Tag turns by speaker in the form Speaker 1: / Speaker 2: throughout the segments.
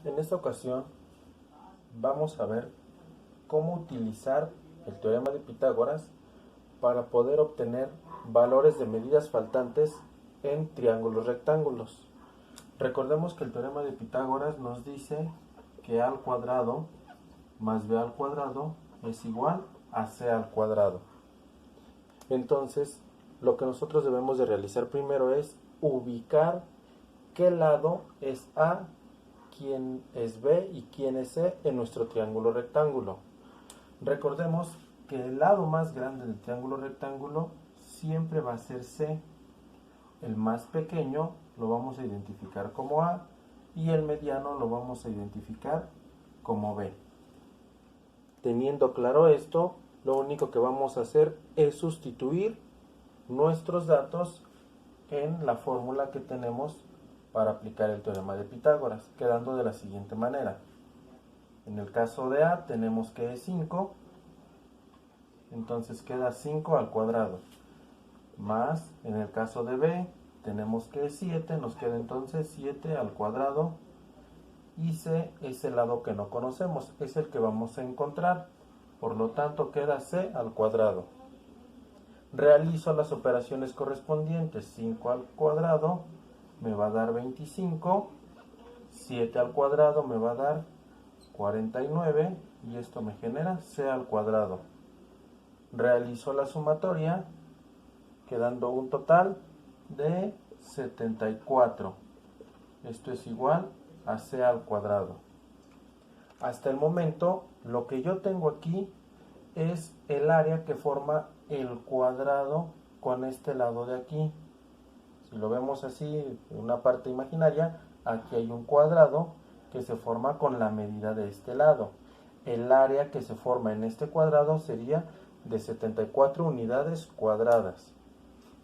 Speaker 1: En esta ocasión vamos a ver cómo utilizar el teorema de Pitágoras para poder obtener valores de medidas faltantes en triángulos rectángulos. Recordemos que el teorema de Pitágoras nos dice que a al cuadrado más b al cuadrado es igual a c al cuadrado. Entonces, lo que nosotros debemos de realizar primero es ubicar qué lado es a, quién es b y quién es c en nuestro triángulo rectángulo. Recordemos que el lado más grande del triángulo rectángulo siempre va a ser c. El más pequeño lo vamos a identificar como a y el mediano lo vamos a identificar como b. Teniendo claro esto, lo único que vamos a hacer es sustituir nuestros datos en la fórmula que tenemos para aplicar el teorema de Pitágoras, quedando de la siguiente manera. En el caso de a tenemos que es 5, entonces queda 5 al cuadrado, más en el caso de b tenemos que es 7, nos queda entonces 7 al cuadrado, y c es el lado que no conocemos, es el que vamos a encontrar, por lo tanto queda c al cuadrado. Realizo las operaciones correspondientes, 5 al cuadrado me va a dar 25, 7 al cuadrado me va a dar 49 y esto me genera c al cuadrado. Realizo la sumatoria quedando un total de 74. Esto es igual a c al cuadrado. Hasta el momento lo que yo tengo aquí es el área que forma el cuadrado con este lado de aquí. Si lo vemos así en una parte imaginaria, aquí hay un cuadrado que se forma con la medida de este lado. El área que se forma en este cuadrado sería de 74 unidades cuadradas.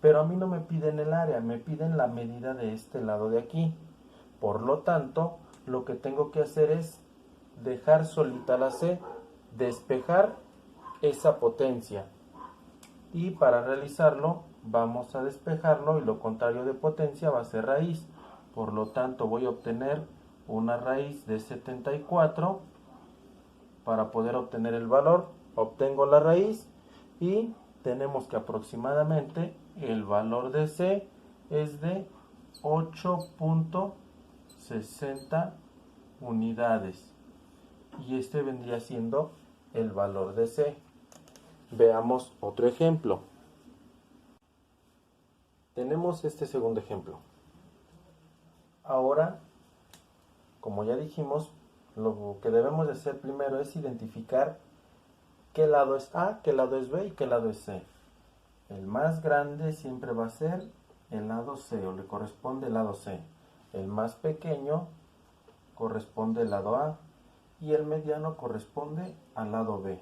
Speaker 1: Pero a mí no me piden el área, me piden la medida de este lado de aquí. Por lo tanto, lo que tengo que hacer es dejar solita la c, despejar esa potencia. Y para realizarlo, vamos a despejarlo y lo contrario de potencia va a ser raíz. Por lo tanto, voy a obtener una raíz de 74 para poder obtener el valor. Obtengo la raíz y tenemos que aproximadamente el valor de c es de 8.60 unidades. Y este vendría siendo el valor de c. Veamos otro ejemplo. Tenemos este segundo ejemplo. Ahora, como ya dijimos, lo que debemos de hacer primero es identificar qué lado es a, qué lado es b y qué lado es c. El más grande siempre va a ser el lado c o le corresponde el lado c. El más pequeño corresponde al lado a y el mediano corresponde al lado b.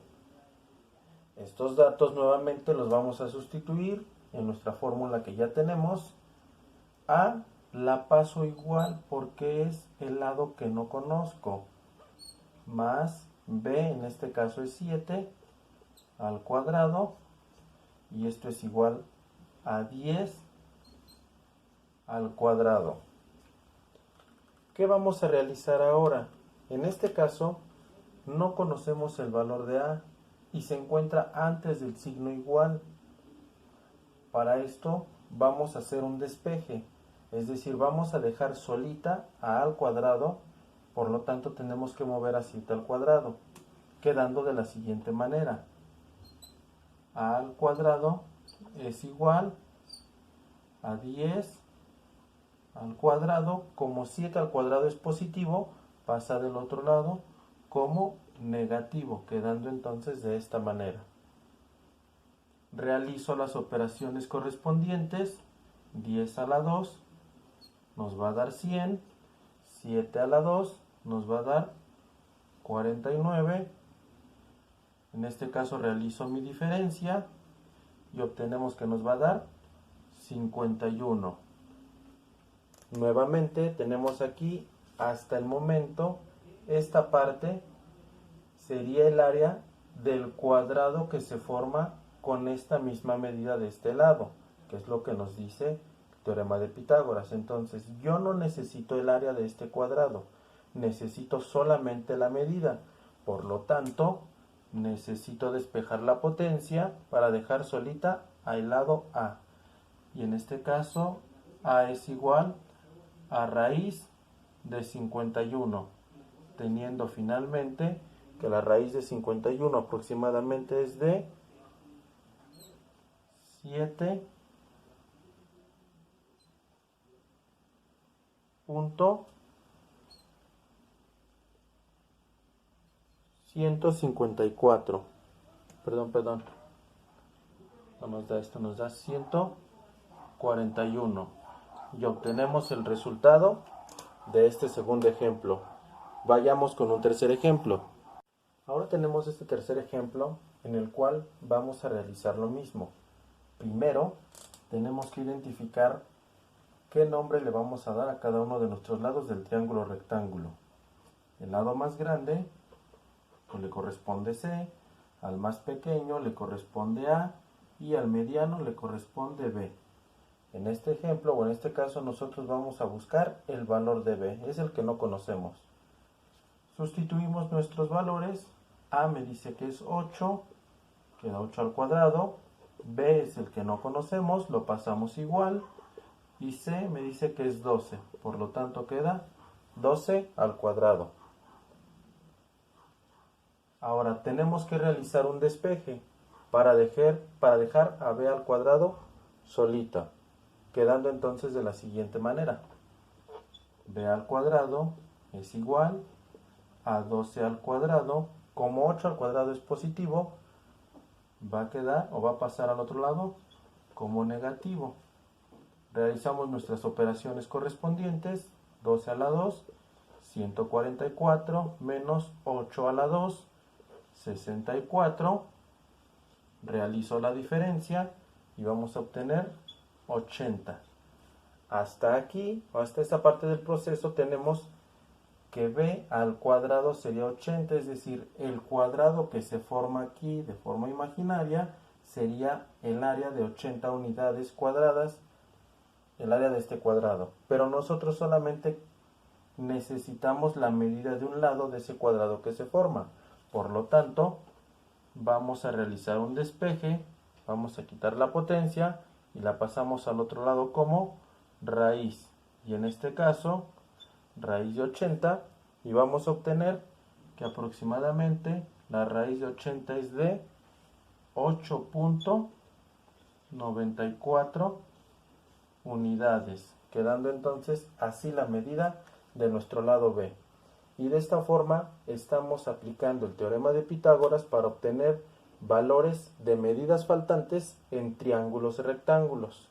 Speaker 1: Estos datos nuevamente los vamos a sustituir en nuestra fórmula que ya tenemos. A la paso igual porque es el lado que no conozco, más b, en este caso es 7 al cuadrado, y esto es igual a 10 al cuadrado. ¿Qué vamos a realizar ahora? En este caso no conocemos el valor de a y se encuentra antes del signo igual. Para esto vamos a hacer un despeje, es decir, vamos a dejar solita a al cuadrado, por lo tanto tenemos que mover a 7 al cuadrado, quedando de la siguiente manera. A al cuadrado es igual a 10 al cuadrado, como 7 al cuadrado es positivo, pasa del otro lado como negativo, quedando entonces de esta manera. Realizo las operaciones correspondientes. 10 a la 2 nos va a dar 100, 7 a la 2 nos va a dar 49. En este caso realizo mi diferencia y obtenemos que nos va a dar 51. Nuevamente tenemos aquí hasta el momento esta parte sería el área del cuadrado que se forma con esta misma medida de este lado, que es lo que nos dice el teorema de Pitágoras. Entonces yo no necesito el área de este cuadrado, necesito solamente la medida. Por lo tanto, necesito despejar la potencia para dejar solita al lado A. Y en este caso, A es igual a raíz de 51, teniendo finalmente que la raíz de 51 aproximadamente es de 7.154. Perdón. No nos da esto, nos da 141. Y obtenemos el resultado de este segundo ejemplo. Vayamos con un tercer ejemplo. Ahora tenemos este tercer ejemplo en el cual vamos a realizar lo mismo. Primero, tenemos que identificar qué nombre le vamos a dar a cada uno de nuestros lados del triángulo rectángulo. El lado más grande pues le corresponde C, al más pequeño le corresponde A y al mediano le corresponde B. En este ejemplo o en este caso nosotros vamos a buscar el valor de B, es el que no conocemos. Sustituimos nuestros valores. A me dice que es 8, queda 8 al cuadrado. B es el que no conocemos, lo pasamos igual. Y C me dice que es 12, por lo tanto queda 12 al cuadrado. Ahora tenemos que realizar un despeje para dejar a B al cuadrado solita, quedando entonces de la siguiente manera. B al cuadrado es igual a 12 al cuadrado. Como 8 al cuadrado es positivo, va a quedar o va a pasar al otro lado como negativo. Realizamos nuestras operaciones correspondientes. 12 a la 2, 144, menos 8 a la 2, 64. Realizo la diferencia y vamos a obtener 80. Hasta aquí, o hasta esta parte del proceso, tenemos que B al cuadrado sería 80, es decir, el cuadrado que se forma aquí de forma imaginaria sería el área de 80 unidades cuadradas, el área de este cuadrado. Pero nosotros solamente necesitamos la medida de un lado de ese cuadrado que se forma. Por lo tanto, vamos a realizar un despeje, vamos a quitar la potencia y la pasamos al otro lado como raíz. Y en este caso, raíz de 80, y vamos a obtener que aproximadamente la raíz de 80 es de 8.94 unidades, quedando entonces así la medida de nuestro lado B. Y de esta forma estamos aplicando el teorema de Pitágoras para obtener valores de medidas faltantes en triángulos y rectángulos.